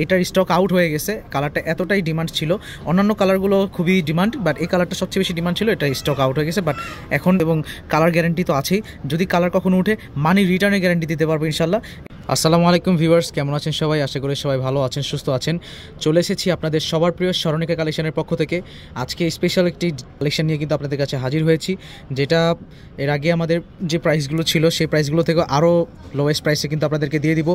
এটার stock out হয়ে গেছে। কালারটা এতটাই ডিমান্ড ছিল, অন্যান্য কালারগুলো খুবই ডিমান্ড, বাট এই কালারটা সবচেয়ে বেশি ডিমান্ড ছিল। এটা স্টক আউট হয়ে গেছে, বাট এখন এবং কালার গ্যারান্টি তো আছেই, যদি কালার কখনো উঠে মানি রিটার্নের গ্যারান্টি দিতে পারবো ইনশাল্লাহ। আসসালামু আলাইকুম ভিউয়ার্স, কেমন আছেন সবাই? আশা করি সবাই ভালো আছেন, সুস্থ আছেন। চলে এসেছি আপনাদের সবার প্রিয় স্মরণিকা কালেকশনের পক্ষ থেকে। আজকে স্পেশাল একটি কালেকশন নিয়ে কিন্তু আপনাদের কাছে হাজির হয়েছি, যেটা এর আগে আমাদের যে প্রাইসগুলো ছিল সেই প্রাইসগুলো থেকে আরও লোয়েস্ট প্রাইসে কিন্তু আপনাদেরকে দিয়ে দিব।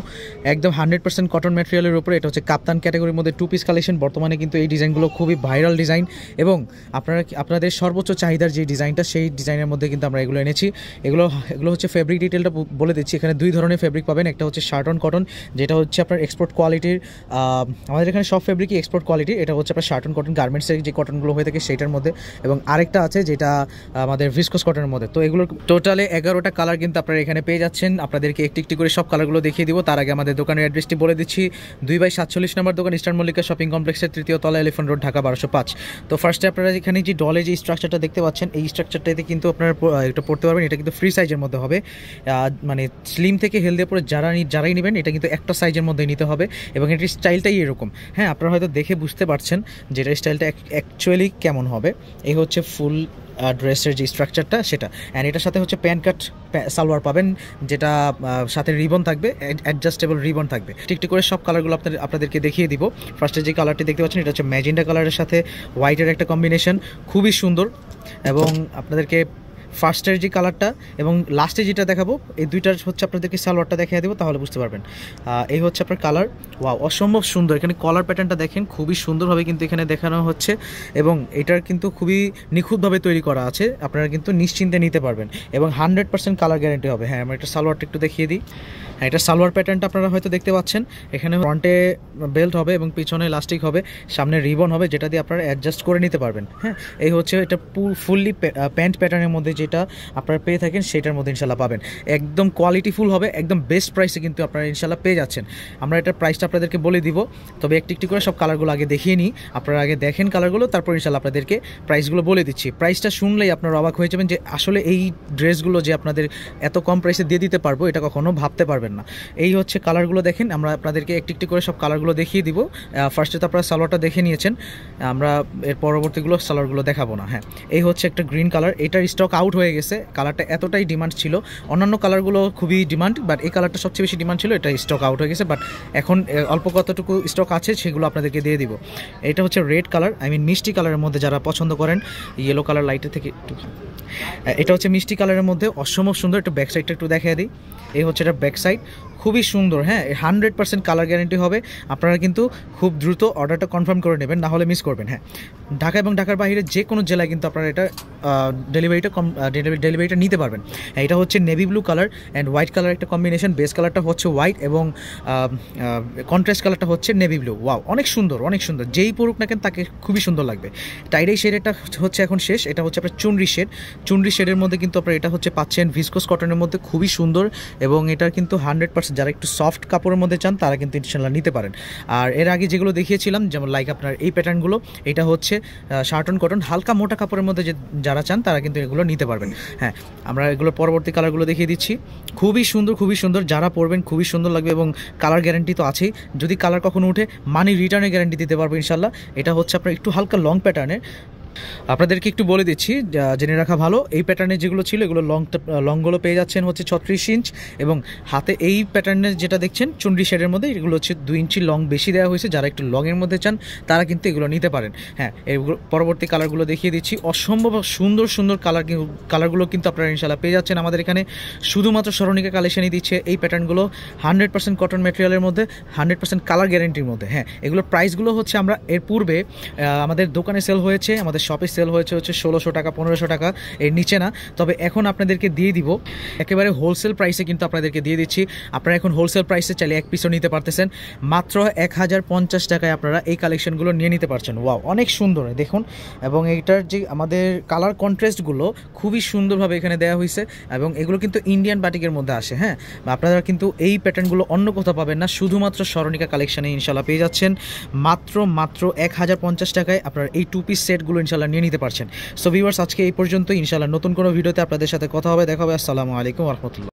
একদম 100% কটন ম্যাটেরিয়ালের উপরে। এটা হচ্ছে কাপ্তান ক্যাটাগরির মধ্যে 2 পিস কালেকশন। বর্তমানে কিন্তু এই ডিজাইনগুলো খুবই ভাইরাল ডিজাইন, এবং আপনাদের সর্বোচ্চ চাহিদার যে ডিজাইনটা, সেই ডিজাইনের মধ্যে কিন্তু আমরা এগুলো এনেছি। এগুলো হচ্ছে ফেব্রিক ডিটেলটা বলে দিচ্ছি। এখানে 2 ধরনের ফেব্রিক পাবেন। একটা হচ্ছে শার্ট অন কটন, যেটা হচ্ছে আপনার এক্সপোর্ট কোয়ালিটির। আমাদের এখানে সব ফেব্রিকই এক্সপোর্ট কোয়ালিটি। এটা হচ্ছে আপনার শার্ট অন কটন, গার্মেন্টসের যে কটনগুলো হয়ে থাকে সেইটার মধ্যে, এবং আরেকটা আছে যেটা আমাদের ভিসকস কটনের মধ্যে। তো এগুলো টোটালে 11টা কালার কিন্তু আপনারা এখানে পেয়ে যাচ্ছেন। আপনাদেরকে একটি একটি করে সব কালারগুলো দেখিয়ে দিব। তার আগে আমাদের দোকানের অ্যাড্রেসটি বলে দিচ্ছি। 2/47 নম্বর দোকান, ইস্টার্ন মল্লিকা শপিং কমপ্লেক্সের 3য় তলা, এলিফ্যান্ট রোড, ঢাকা 1205। তো ফার্স্টে আপনারা এখানে যে ডলে যে স্ট্রাকচারটা দেখতে পাচ্ছেন, এই স্ট্রাকচারটাতে কিন্তু আপনারা এটা পড়তে পারবেন। এটা কিন্তু ফ্রি সাইজের মধ্যে হবে, মানে স্লিম থেকে হেলদি পরে যারাই নেবেন এটা কিন্তু একটা সাইজের মধ্যে নিতে হবে, এবং এটির স্টাইলটাই এরকম। হ্যাঁ, আপনারা হয়তো দেখে বুঝতে পারছেন যে এটার স্টাইলটা অ্যাকচুয়ালি কেমন হবে। এই হচ্ছে ফুল ড্রেসের যে স্ট্রাকচারটা সেটা। অ্যান্ড এটার সাথে হচ্ছে প্যান্ট কাট সালোয়ার পাবেন, যেটা সাথে রিবন থাকবে, অ্যাডজাস্টেবল রিবন থাকবে। ঠিক করে সব কালারগুলো আপনাদেরকে দেখিয়ে দিব। ফার্স্টে যে কালারটি দেখতে পাচ্ছেন, এটা হচ্ছে ম্যাজেন্ডা কালারের সাথে হোয়াইটের একটা কম্বিনেশন, খুবই সুন্দর। এবং আপনাদেরকে ফার্স্টের যে কালারটা এবং লাস্টে যেটা দেখাবো, এই দুইটার হচ্ছে আপনাদেরকে সালোয়ারটা দেখিয়ে দেবো, তাহলে বুঝতে পারবেন। এই হচ্ছে আপনার কালার। ওয়াও, অসম্ভব সুন্দর। এখানে কলার প্যাটার্নটা দেখেন, খুবই সুন্দরভাবে কিন্তু এখানে দেখানো হচ্ছে, এবং এটার কিন্তু খুবই নিখুঁতভাবে তৈরি করা আছে। আপনারা কিন্তু নিশ্চিন্তে নিতে পারবেন, এবং 100% কালার গ্যারান্টি হবে। হ্যাঁ, আমরা এটা সালোয়ারটা একটু দেখিয়ে দিই। হ্যাঁ, এটা সালোয়ার প্যাটার্নটা আপনারা হয়তো দেখতে পাচ্ছেন। এখানে ফ্রন্টে বেল্ট হবে এবং পিছনে ইলাস্টিক হবে, সামনে রিবন হবে, যেটা দিয়ে আপনারা অ্যাডজাস্ট করে নিতে পারবেন। হ্যাঁ, এই হচ্ছে এটা ফুললি প্যান্ট প্যাটার্নের মধ্যে যেটা আপনারা পেয়ে থাকেন, সেটার মধ্যে ইনশাল্লাহ পাবেন। একদম কোয়ালিটিফুল হবে, একদম বেস্ট প্রাইসে কিন্তু আপনারা ইনশাল্লাহ পেয়ে যাচ্ছেন। আমরা এটার প্রাইসটা আপনাদেরকে বলে দিব, তবে একটি করে সব কালারগুলো আগে দেখিয়ে নিই। আপনারা আগে দেখেন কালারগুলো, তারপর ইনশাল্লাহ আপনাদেরকে প্রাইসগুলো বলে দিচ্ছি। প্রাইসটা শুনলেই আপনারা অবাক হয়ে যাবেন যে আসলে এই ড্রেসগুলো যে আপনাদের এত কম প্রাইসে দিয়ে দিতে পারবো, এটা কখনো ভাবতে পারবেন না। এই হচ্ছে কালারগুলো দেখেন, আমরা আপনাদেরকে একটি করে সব কালারগুলো দেখিয়ে দিব। ফার্স্টে তো আপনারা সালোয়ারটা দেখে নিয়েছেন, আমরা এর পরবর্তীগুলো সালোয়ারগুলো দেখাবো না। হ্যাঁ, এই হচ্ছে একটা গ্রিন কালার। এটার স্টক আউট হয়ে গেছে। কালারটা এতটাই ডিমান্ড ছিল, অন্যান্য কালারগুলো খুবই ডিমান্ড, বাট এই কালারটা সবচেয়ে বেশি ডিমান্ড ছিল। এটা স্টক আউট হয়ে গেছে, বাট এখন অল্প কতটুকু স্টক আছে সেগুলো আপনাদেরকে দিয়ে দিব। এটা হচ্ছে রেড কালার, মিষ্টি কালারের মধ্যে যারা পছন্দ করেন, ইয়েলো কালার লাইটের থেকে একটু। এটা হচ্ছে মিষ্টি কালারের মধ্যে, অসম্ভব সুন্দর। একটু ব্যাক সাইডটা একটু দেখিয়ে দিই। এই হচ্ছে এটা ব্যাক সাইড, খুবই সুন্দর। হ্যাঁ, 100% কালার গ্যারান্টি হবে। আপনারা কিন্তু খুব দ্রুত অর্ডারটা কনফার্ম করে নেবেন, না হলে মিস করবেন। হ্যাঁ, ঢাকা এবং ঢাকার বাইরে যে কোনো জেলায় কিন্তু আপনারা এটা ডেলিভারিটা নিতে পারবেন। হ্যাঁ, এটা হচ্ছে navy blue colour and white colour একটা কম্বিনেশন। বেস কালারটা হচ্ছে হোয়াইট এবং কন্ট্রাস্ট কালারটা হচ্ছে নেভি ব্লু। ওয়াও, অনেক সুন্দর, অনেক সুন্দর। যেই পড়ুক না কেন তাকে খুবই সুন্দর লাগবে। টাইডাই শেডেরটা হচ্ছে এখন শেষ। এটা হচ্ছে আপনার চুনরি শেডের মধ্যে কিন্তু আপনারা এটা হচ্ছে পাচ্ছেন ভিসকস কটনের মধ্যে, খুবই সুন্দর। এবং এটার কিন্তু 100% যারা একটু সফট কাপড়ের মধ্যে চান, তারা কিন্তু ইনশাল্লাহ নিতে পারেন। আর এর আগে যেগুলো দেখিয়েছিলাম, যেমন লাইক আপনার এই প্যাটার্নগুলো, এটা হচ্ছে শার্ট অন কটন, হালকা মোটা কাপড়ের মধ্যে যারা চান তারা কিন্তু এগুলো নিতে পারবেন। হ্যাঁ, আমরা এগুলোর পরবর্তী কালারগুলো দেখিয়ে দিচ্ছি। খুবই সুন্দর, খুবই সুন্দর। যারা পরবেন খুবই সুন্দর লাগবে, এবং কালার গ্যারান্টি তো আছেই, যদি কালার কখনো উঠে মানি রিটার্নের গ্যারান্টি দিতে পারবো ইনশাল্লাহ। এটা হচ্ছে আপনার একটু হালকা লং প্যাটার্নের। আপনাদেরকে একটু বলে দিচ্ছি, জেনে রাখা ভালো। এই প্যাটার্নের যেগুলো ছিল, এগুলো লংগুলো পেয়ে যাচ্ছেন হচ্ছে 36 ইঞ্চ, এবং হাতে এই প্যাটার্নের যেটা দেখছেন চুনরি শেডের মধ্যে, এগুলো হচ্ছে 2 ইঞ্চি লং বেশি দেওয়া হয়েছে। যারা একটু লংয়ের মধ্যে চান তারা কিন্তু এগুলো নিতে পারেন। হ্যাঁ, এগুলো পরবর্তী কালারগুলো দেখিয়ে দিচ্ছি। অসম্ভব সুন্দর সুন্দর কালারগুলো কিন্তু আপনারা ইনশাল্লাহ পেয়ে যাচ্ছেন আমাদের এখানে। শুধুমাত্র স্মরণিকা কালেকশনই দিচ্ছে এই প্যাটার্নগুলো, 100% কটন ম্যাটেরিয়ালের মধ্যে, 100% কালার গ্যারান্টির মধ্যে। হ্যাঁ, এগুলোর প্রাইসগুলো হচ্ছে আমরা এর পূর্বে আমাদের দোকানে সেল হয়েছে, আমাদের শপে সেল হয়েছে হচ্ছে 1600 টাকা, 1500 টাকা, এর নিচে না। তবে এখন আপনাদেরকে দিয়ে দিব একেবারে হোলসেল প্রাইসে, কিন্তু আপনাদেরকে দিয়ে দিচ্ছি। আপনারা এখন হোলসেল প্রাইসে চাইলে এক পিসও নিতে পারতেছেন, মাত্র 1050 টাকায় আপনারা এই কালেকশনগুলো নিয়ে নিতে পারছেন। ওয়াও, অনেক সুন্দর দেখুন। এবং এইটার যে আমাদের কালার কন্ট্রাস্টগুলো খুবই সুন্দরভাবে এখানে দেওয়া হয়েছে, এবং এগুলো কিন্তু ইন্ডিয়ান বাটিকের মধ্যে আসে। হ্যাঁ, আপনারা কিন্তু এই প্যাটার্নগুলো অন্য কোথাও পাবেন না, শুধুমাত্র স্মরণিকা কালেকশনে ইনশাল্লাহ পেয়ে যাচ্ছেন। মাত্র 1050 টাকায় আপনারা এই 2 পিস সেটগুলো ইনশাল্লাহ নিয়ে নিতে পারছেন। সো ভিউয়ার্স, আজকে এই পর্যন্ত। ইনশাআল্লাহ নতুন কোনো ভিডিওতে আপনাদের সাথে কথা হবে, দেখা হবে। আসসালামু আলাইকুম ওয়া রাহমাতুল্লাহ।